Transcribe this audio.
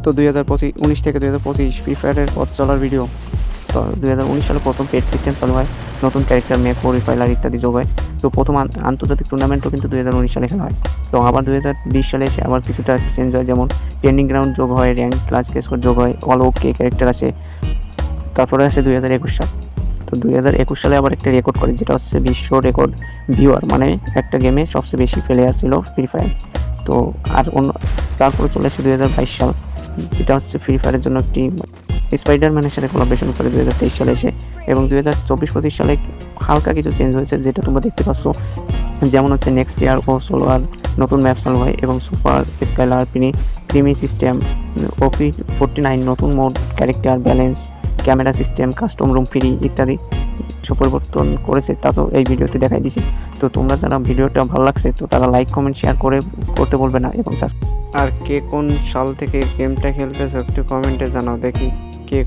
তো 2019 থেকে 2025 ফ্রি ফায়ারের পথ চলার ভিডিও। তো 2019 সালে প্রথম পেড সিস্টেম চালু হয়, নতুন ক্যারেক্টার ম্যাপ প্রোফাইলার ইত্যাদি যোগ হয়। তো প্রথম আন্তর্জাতিক টুর্নামেন্টও কিন্তু 2019 সালে খেলা হয়। তো আবার 2020 সালে এসে আবার কিছুটা চেঞ্জ হয়, যেমন ট্রেন্ডিং গ্রাউন্ড যোগ হয়, র্যাঙ্ক ক্লাস স্কোর যোগ হয়, অল ওকে ক্যারেক্টার আসে। তারপরে আসে 2021 সাল। তো 2021 সালে আবার একটা রেকর্ড করে, যেটা হচ্ছে বিশ্ব রেকর্ড ভিউয়ার, মানে একটা গেমে সবচেয়ে বেশি প্লেয়ার ছিল ফ্রি ফায়ার। তো আর তারপরে চলে আসে 2022 সাল, যেটা হচ্ছে ফ্রি ফায়ারের জন্য একটি স্পাইডারম্যানের সাথে কোলাবোরেশন করে 2023 সালে এসে। এবং 2024-25 সালে হালকা কিছু চেঞ্জ হয়েছে, যেটা তোমরা দেখতে পাচ্ছ, যেমন হচ্ছে নেক্সট ইয়ার ও সোলোয়ার নতুন ম্যাপ চালু হয়, এবং সুপার স্কাইলার প্রিমি সিস্টেম, ওপি 49 নতুন mode, character balance, camera system, custom room free ইত্যাদি সব পরিবর্তন করেছে। তা তো এই ভিডিওতে দেখাই দিছি। তো তোমরা যারা ভিডিওটা ভালো লাগছে, তো তারা লাইক কমেন্ট শেয়ার করতে বলবে না, এবং আর কে কোন সাল থেকে গেমটা খেলতেছো একটু কমেন্টে জানাও, দেখি কে